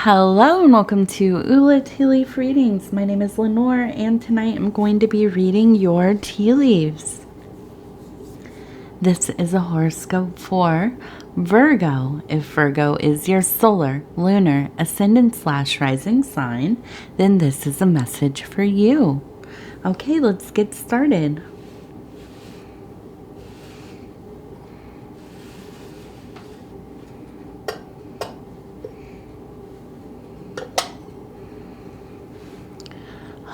Hello and welcome to Ula Tea Leaf Readings. My name is Lenor and tonight I'm going to be reading your tea leaves. This is a horoscope for Virgo. If Virgo is your solar, lunar, ascendant/rising sign, then this is a message for you. Okay, let's get started.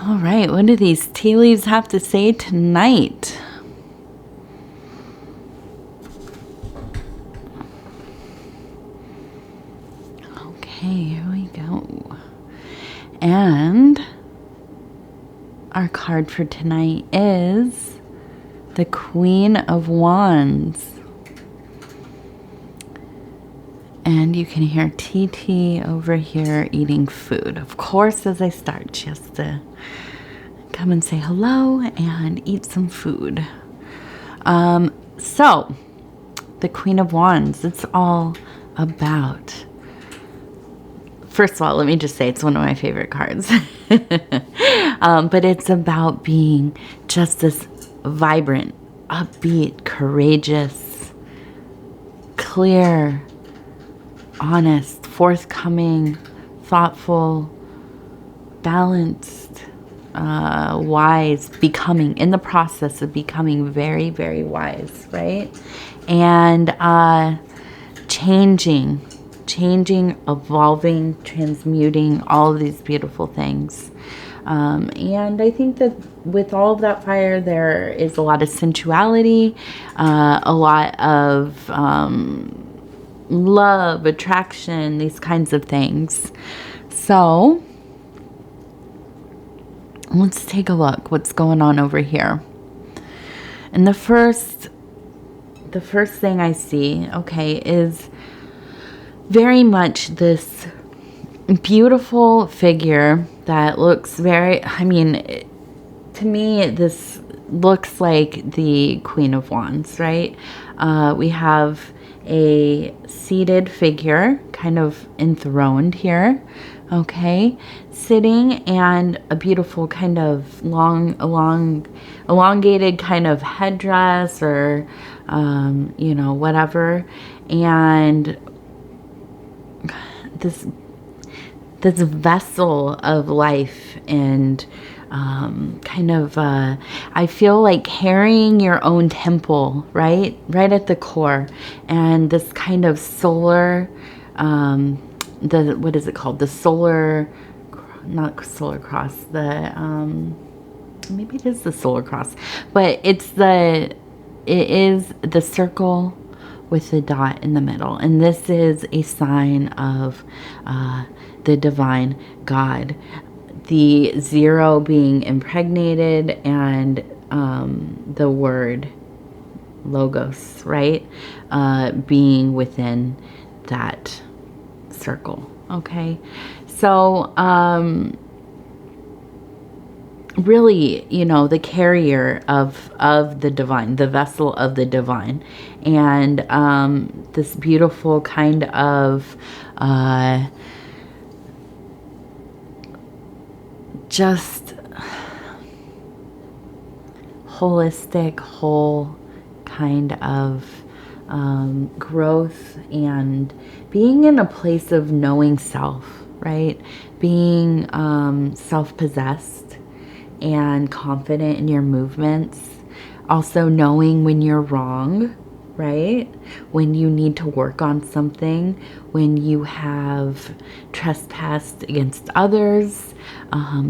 All right, what do these tea leaves have to say tonight? Okay, here we go. And our card for tonight is the Queen of Wands. And you can hear TT over here eating food. Of course, as I start, she has to come and say hello and eat some food. So, the Queen of Wands, it's all about... First of all, let me just say it's one of my favorite cards. But it's about being just this vibrant, upbeat, courageous, clear, honest, forthcoming, thoughtful, balanced, wise, becoming, in the process of becoming very, very wise, right? And changing, evolving, transmuting, all of these beautiful things. And I think that with all of that fire, there is a lot of sensuality, a lot of love, attraction, these kinds of things. So let's take a look what's going on over here. And the first thing I see, okay, is very much this beautiful figure that looks very, to me, this looks like the Queen of Wands, right? We have a seated figure, kind of enthroned here, okay, sitting, and a beautiful kind of elongated kind of headdress or, whatever, and this vessel of life and I feel like carrying your own temple, right at the core, and this kind of solar, what is it called? The solar, not solar cross, maybe it is the solar cross, but it is the circle with the dot in the middle, and this is a sign of the divine God, the zero being impregnated, and the word logos, right, being within that circle. Okay, so really, the carrier of the divine, the vessel of the divine, and this beautiful kind of just holistic, whole kind of growth, and being in a place of knowing self, right? Being self-possessed and confident in your movements. Also knowing when you're wrong, right? When you need to work on something, when you have trespassed against others,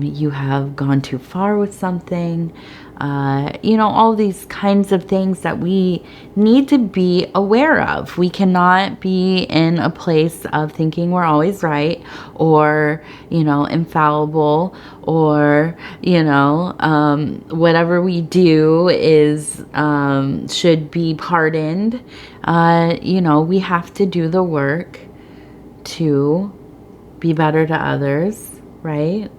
you have gone too far with something, all these kinds of things that we need to be aware of. We cannot be in a place of thinking we're always right, or, infallible, or, whatever we do is, should be pardoned. We have to do the work to be better to others, right?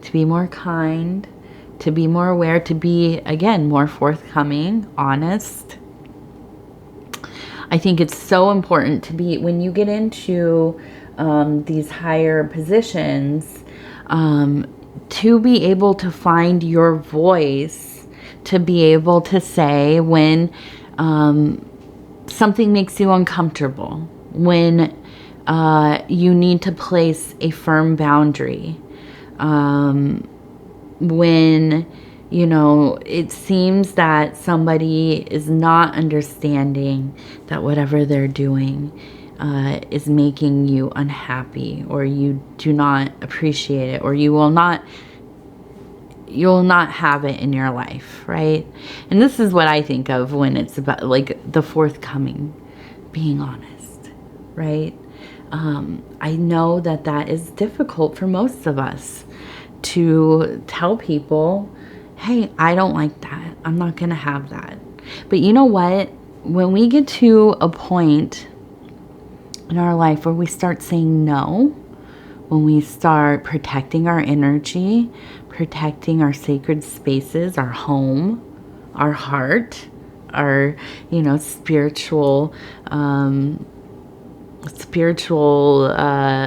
To be more kind, to be more aware, to be, again, more forthcoming, honest. I think it's so important to be, when you get into these higher positions, to be able to find your voice, to be able to say when something makes you uncomfortable, when you need to place a firm boundary, when, you know, it seems that somebody is not understanding that whatever they're doing is making you unhappy, or you do not appreciate it, or you'll not have it in your life, right? And this is what I think of when it's about like the forthcoming, being honest, right? I know that that is difficult for most of us, to tell people, hey, I don't like that. I'm not going to have that. But you know what? When we get to a point in our life where we start saying no, when we start protecting our energy, protecting our sacred spaces, our home, our heart, our, you know, spiritual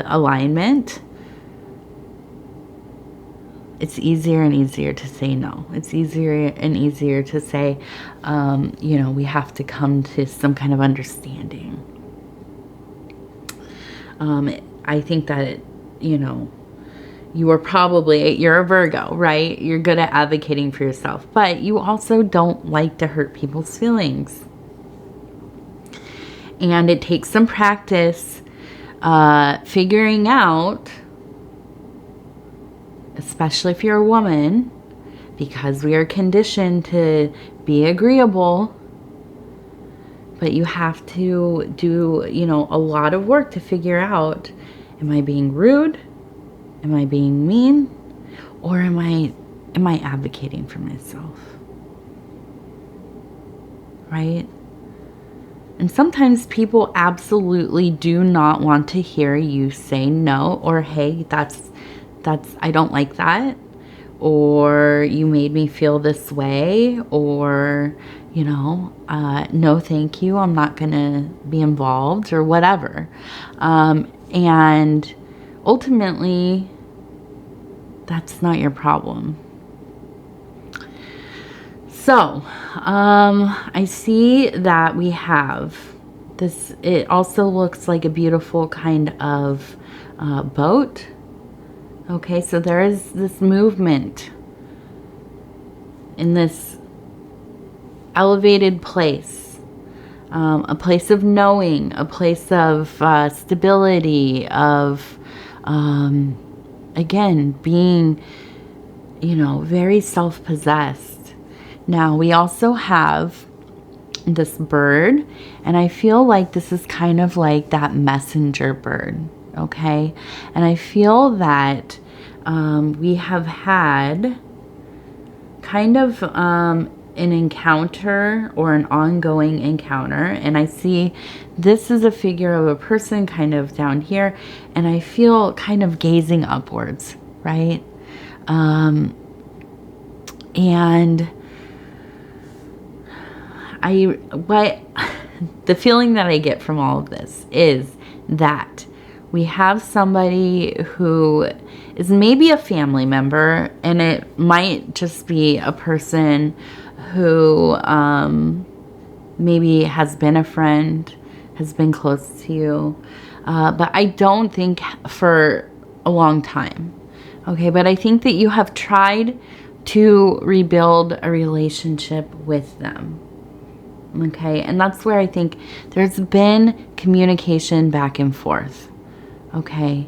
alignment, it's easier and easier to say no. It's easier and easier to say, you know, we have to come to some kind of understanding. I think that, you know, you're a Virgo, right? You're good at advocating for yourself, but you also don't like to hurt people's feelings. And it takes some practice figuring out, especially if you're a woman, because we are conditioned to be agreeable, but you have to do, you know, a lot of work to figure out, am I being rude? Am I being mean? Or am I advocating for myself? Right? And sometimes people absolutely do not want to hear you say no, or hey, that's I don't like that, or you made me feel this way, or, you know, no thank you, I'm not gonna be involved, or whatever. And ultimately, that's not your problem. So, I see that we have this, it also looks like a beautiful kind of boat. Okay, so there is this movement in this elevated place, a place of knowing, a place of stability, of, again, being, you know, very self-possessed. Now, we also have this bird, and I feel like this is kind of like that messenger bird, okay? And I feel that we have had kind of an encounter, or an ongoing encounter, and I see this is a figure of a person kind of down here, and I feel kind of gazing upwards, right? And the feeling that I get from all of this is that we have somebody who is maybe a family member, and it might just be a person who maybe has been a friend, has been close to you, but I don't think for a long time. Okay, but I think that you have tried to rebuild a relationship with them. Okay, and that's where I think there's been communication back and forth. Okay,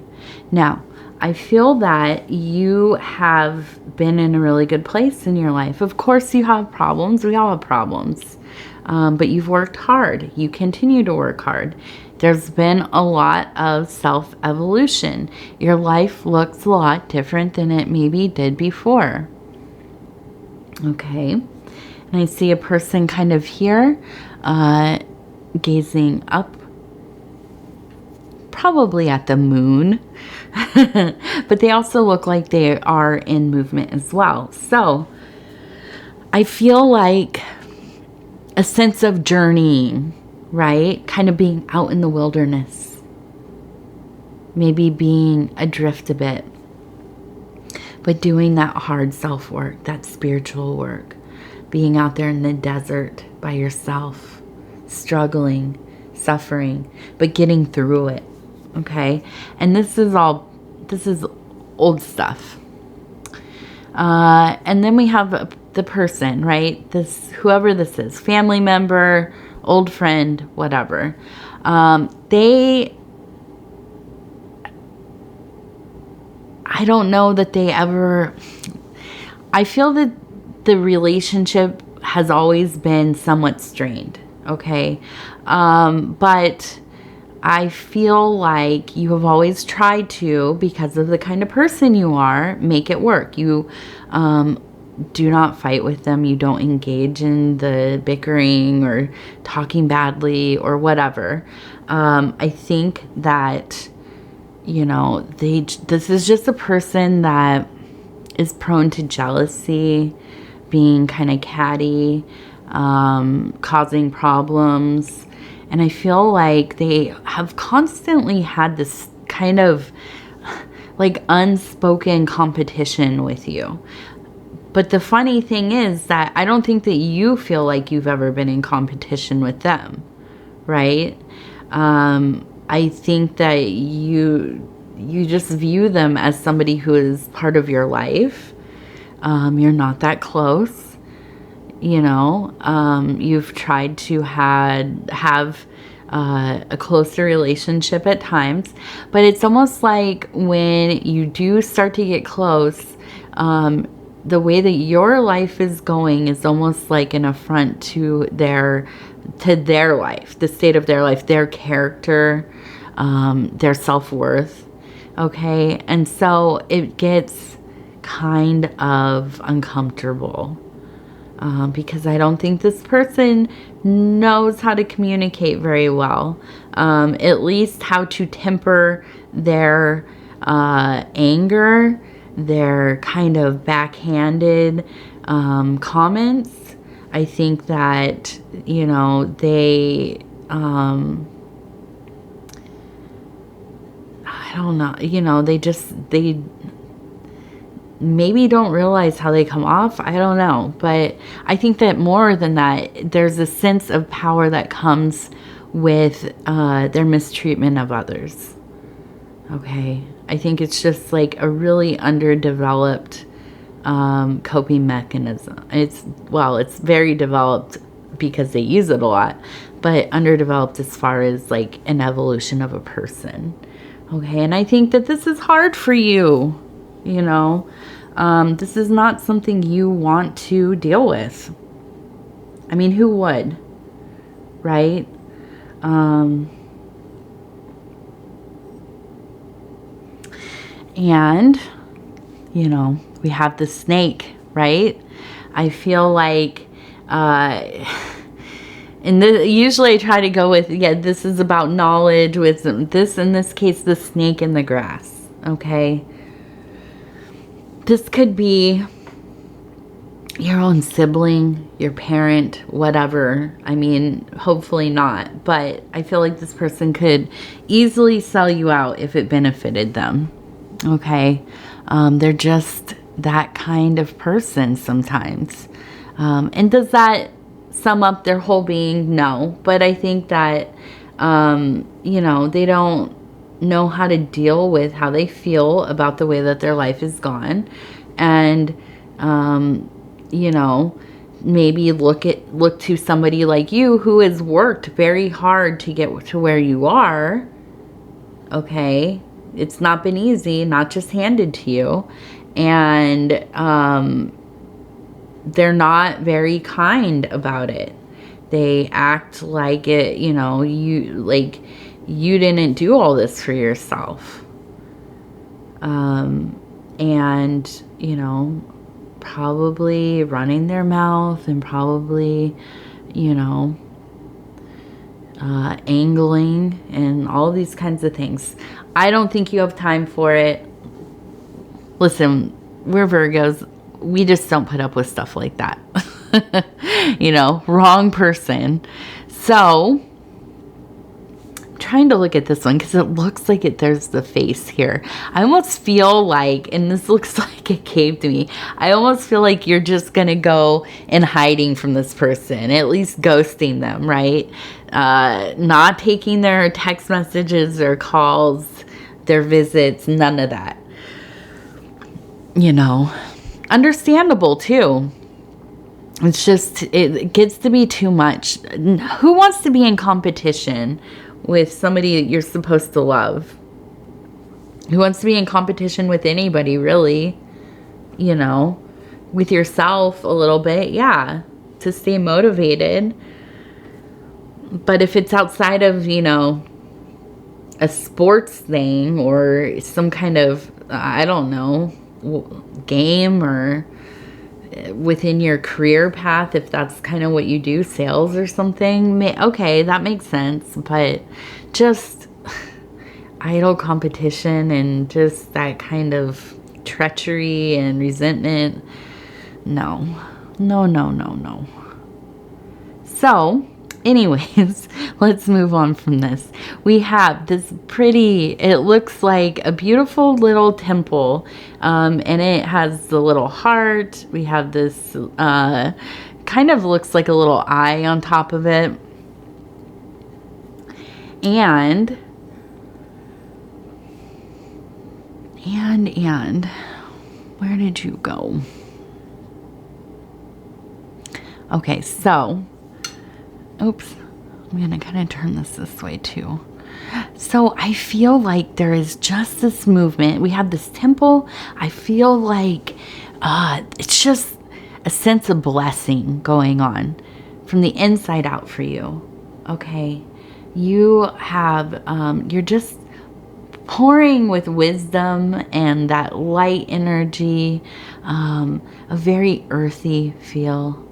now I feel that you have been in a really good place in your life. Of course you have problems, we all have problems, but you've worked hard. You continue to work hard. There's been a lot of self-evolution. Your life looks a lot different than it maybe did before. Okay, and I see a person kind of here, gazing up, probably at the moon, but they also look like they are in movement as well. So I feel like a sense of journeying, right? Kind of being out in the wilderness. maybe being adrift a bit, but doing that hard self-work, that spiritual work, being out there in the desert by yourself, struggling, suffering, but getting through it, okay? And this is old stuff. And then we have the person, right? Whoever this is, family member, old friend, whatever. I don't know that they ever, I feel that the relationship has always been somewhat strained, okay? But I feel like you have always tried to, because of the kind of person you are, make it work. You do not fight with them. You don't engage in the bickering or talking badly or whatever. I think that, you know, this is just a person that is prone to jealousy, being kind of catty, causing problems. And I feel like they have constantly had this kind of like unspoken competition with you. But the funny thing is that I don't think that you feel like you've ever been in competition with them, right? I think that you just view them as somebody who is part of your life. You're not that close, you know. You've tried to have a closer relationship at times, but it's almost like when you do start to get close, the way that your life is going is almost like an affront to their life, the state of their life, their character, their self-worth. Okay. And so it gets kind of uncomfortable, because I don't think this person knows how to communicate very well, at least how to temper their anger, their kind of backhanded comments. I think that, you know, they, I don't know, you know, they maybe don't realize how they come off. I don't know. But I think that more than that, there's a sense of power that comes with their mistreatment of others. Okay. I think it's just like a really underdeveloped coping mechanism. It's very developed because they use it a lot, but underdeveloped as far as like an evolution of a person. Okay. And I think that this is hard for you, you know. This is not something you want to deal with. I mean, who would? Right? And, you know, we have the snake, right? I feel like, and usually I try to go with, this is about knowledge, wisdom. This, in this case, the snake in the grass, okay? This could be your own sibling, your parent, whatever. I mean, hopefully not, but I feel like this person could easily sell you out if it benefited them. Okay. They're just that kind of person sometimes. And does that sum up their whole being? No. But I think that, you know, they don't know how to deal with how they feel about the way that their life is gone. And, you know, maybe look to somebody like you who has worked very hard to get to where you are. Okay. It's not been easy, not just handed to you. And they're not very kind about it. They act like it, you know, you didn't do all this for yourself. And, you know, probably running their mouth and probably, you know, angling and all these kinds of things. I don't think you have time for it. Listen, we're Virgos. We just don't put up with stuff like that. You know, wrong person. So, trying to look at this one because it looks like there's the face here. I almost feel like, and this looks like it came to me, I almost feel like you're just going to go in hiding from this person, at least ghosting them, right? Not taking their text messages or calls, their visits, none of that. You know, understandable too. It's just, it gets to be too much. Who wants to be in competition with somebody that you're supposed to love? Who wants to be in competition with anybody, really? You know, with yourself a little bit, yeah, to stay motivated. But if it's outside of, you know, a sports thing or some kind of, I don't know, game or within your career path, if that's kind of what you do, sales or something, okay, that makes sense. But just idle competition and just that kind of treachery and resentment, no. So anyways, let's move on from this. We have this pretty, it looks like a beautiful little temple, and it has the little heart. We have this, kind of looks like a little eye on top of it. And where did you go? Okay, so oops, I'm going to kind of turn this way too. So I feel like there is just this movement. We have this temple. I feel like it's just a sense of blessing going on from the inside out for you. Okay. You have, you're just pouring with wisdom and that light energy, a very earthy feel.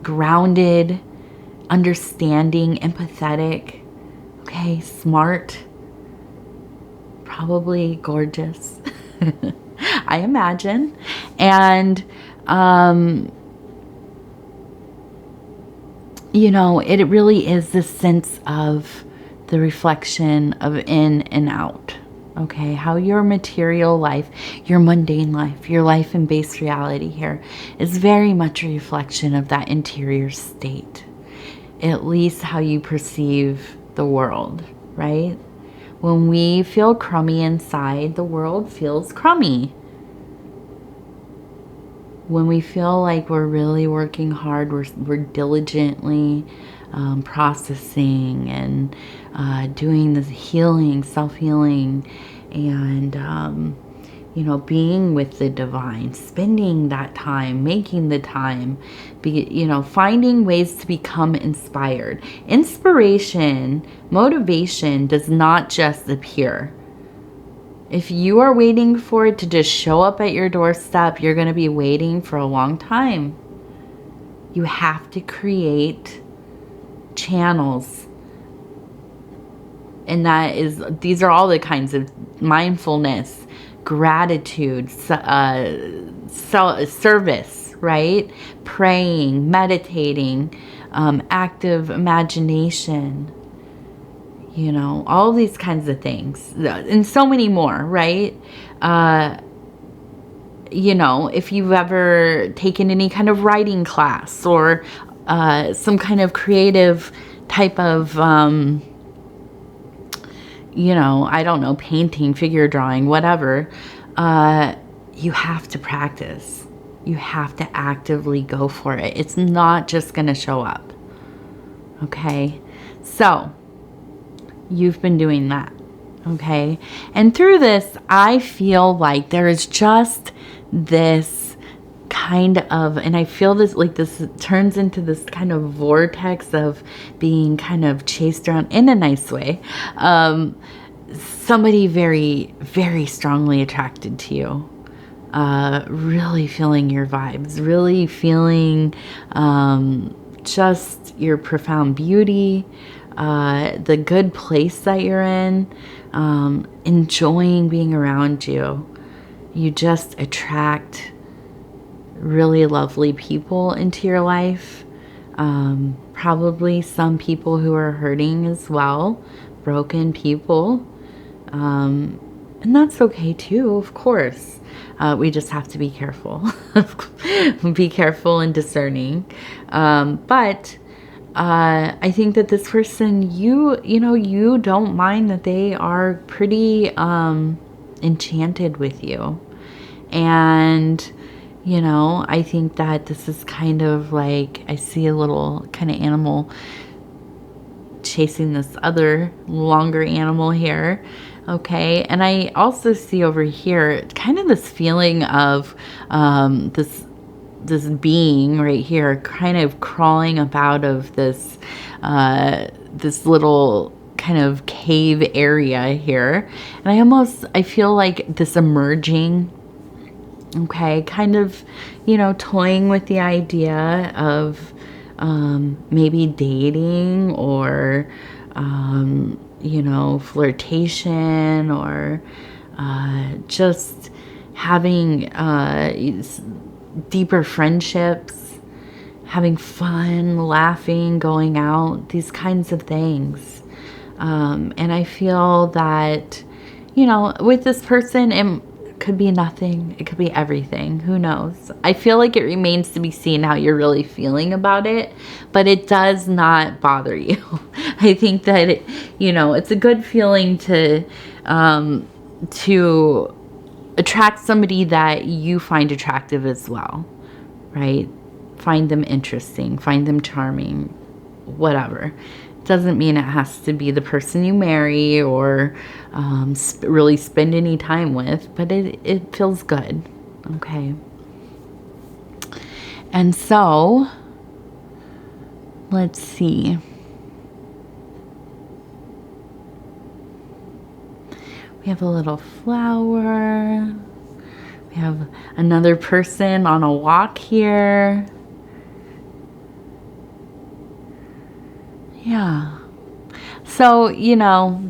Grounded, understanding, empathetic, okay, smart, probably gorgeous, I imagine. And, you know, it really is this sense of the reflection of in and out. Okay, how your material life, your mundane life, your life in base reality here is very much a reflection of that interior state. At least how you perceive the world, right? When we feel crummy inside, the world feels crummy. When we feel like we're really working hard, we're diligently processing and doing this healing, self-healing, and you know, being with the divine, spending that time, making the time, you know, finding ways to become inspired. Inspiration, motivation does not just appear. If you are waiting for it to just show up at your doorstep, you're going to be waiting for a long time. You have to create channels, and these are all the kinds of mindfulness, gratitude, service, right? Praying, meditating, active imagination, you know, all these kinds of things, and so many more, right? You know, if you've ever taken any kind of writing class or some kind of creative type of, you know, I don't know, painting, figure drawing, whatever, you have to practice. You have to actively go for it. It's not just going to show up. Okay? So, you've been doing that. Okay? And through this, I feel like there is just this kind of, and I feel this, like this turns into this kind of vortex of being kind of chased around in a nice way. Somebody very, very strongly attracted to you. Really feeling your vibes, really feeling just your profound beauty, the good place that you're in, enjoying being around you. You just attract really lovely people into your life. Probably some people who are hurting as well, broken people. And that's okay too, of course. We just have to be careful. Be careful and discerning. But I think that this person, you don't mind that they are pretty enchanted with you. And, I think that this is kind of like, I see a little kind of animal chasing this other longer animal here. Okay. And I also see over here kind of this feeling of this being right here kind of crawling up out of this little kind of cave area here. And I feel like this emerging, okay, kind of, toying with the idea of maybe dating or, flirtation or just having deeper friendships, having fun, laughing, going out, these kinds of things. And I feel that, with this person, it could be nothing. It could be everything. Who knows? I feel like it remains to be seen how you're really feeling about it, but it does not bother you. I think that, it's a good feeling to attract somebody that you find attractive as well, right? Find them interesting, find them charming, whatever. Doesn't mean it has to be the person you marry or really spend any time with, but it feels good, okay? And so, let's see. We have a little flower. We have another person on a walk here. Yeah. So, you know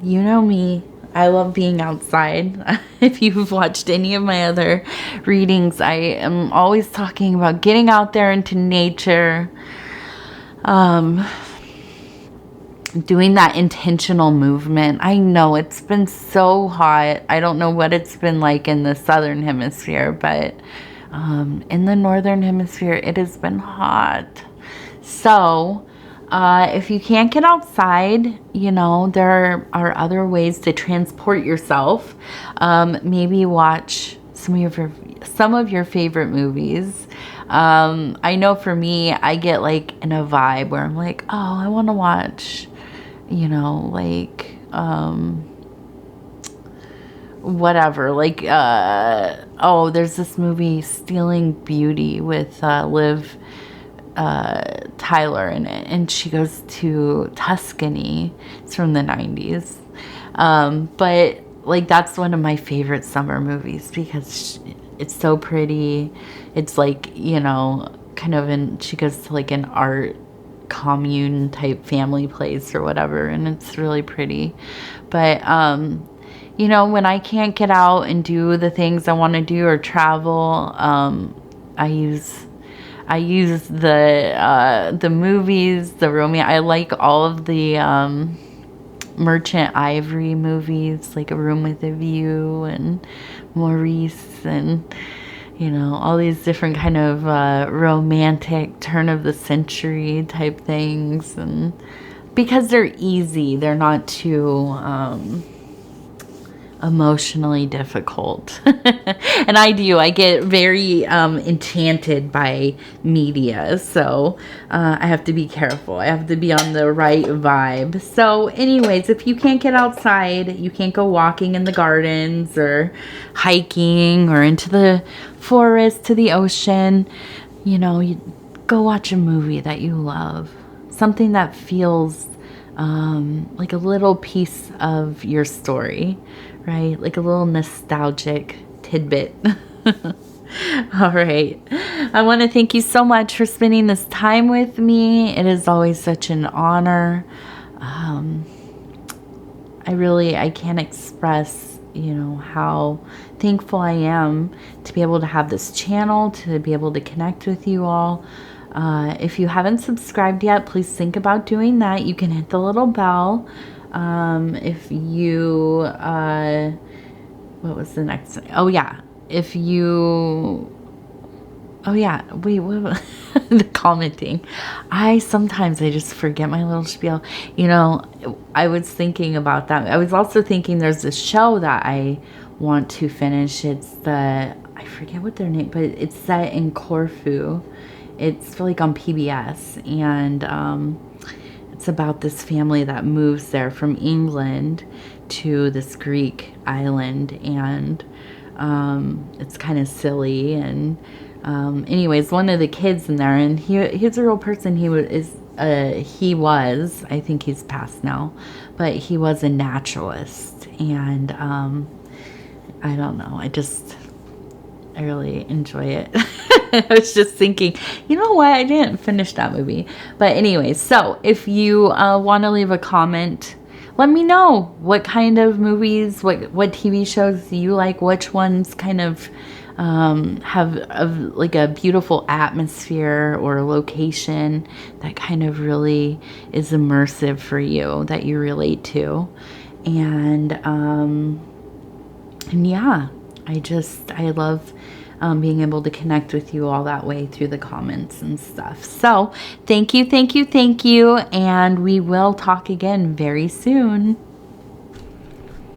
me. I love being outside. If you've watched any of my other readings, I am always talking about getting out there into nature. Doing that intentional movement. I know it's been so hot. I don't know what it's been like in the southern hemisphere, but in the northern hemisphere, it has been hot. So if you can't get outside, there are other ways to transport yourself. Maybe watch some of your favorite movies. I know for me, I get like in a vibe where I'm like, oh, I want to watch, whatever, like, there's this movie, Stealing Beauty, with Liv Tyler in it, and she goes to Tuscany. It's from the 90s. But like, that's one of my favorite summer movies because it's so pretty. It's like, kind of she goes to like an art commune type family place or whatever, and it's really pretty. But when I can't get out and do the things I want to do or travel, I use the movies, the romance. I like all of the Merchant Ivory movies, like A Room with a View and Maurice, and all these different kind of romantic turn of the century type things. And because they're easy, they're not too emotionally difficult. And I get very enchanted by media, so I have to be careful. I have to be on the right vibe. So anyways, if you can't get outside, you can't go walking in the gardens or hiking or into the forest to the ocean, you go watch a movie that you love, something that feels like a little piece of your story, right? Like a little nostalgic tidbit. All right. I want to thank you so much for spending this time with me. It is always such an honor. I can't express, how thankful I am to be able to have this channel, to be able to connect with you all. If you haven't subscribed yet, please think about doing that. You can hit the little bell. If you, what was the next thing? Oh yeah. If you, oh yeah, wait, what, the commenting. Sometimes I just forget my little spiel. You know, I was thinking about that. I was also thinking there's this show that I want to finish. It's I forget what their name, but it's set in Corfu. It's like on PBS, and it's about this family that moves there from England to this Greek island, and it's kind of silly. And anyways, one of the kids in there, and he's a real person. He was, I think he's passed now, but he was a naturalist, and I don't know. I really enjoy it. I was just thinking, you know what? I didn't finish that movie. But anyway, so if you want to leave a comment, let me know what kind of movies, what TV shows you like, which ones kind of have like a beautiful atmosphere or location that kind of really is immersive for you, that you relate to. And yeah, I love being able to connect with you all that way through the comments and stuff. So thank you, and we will talk again very soon.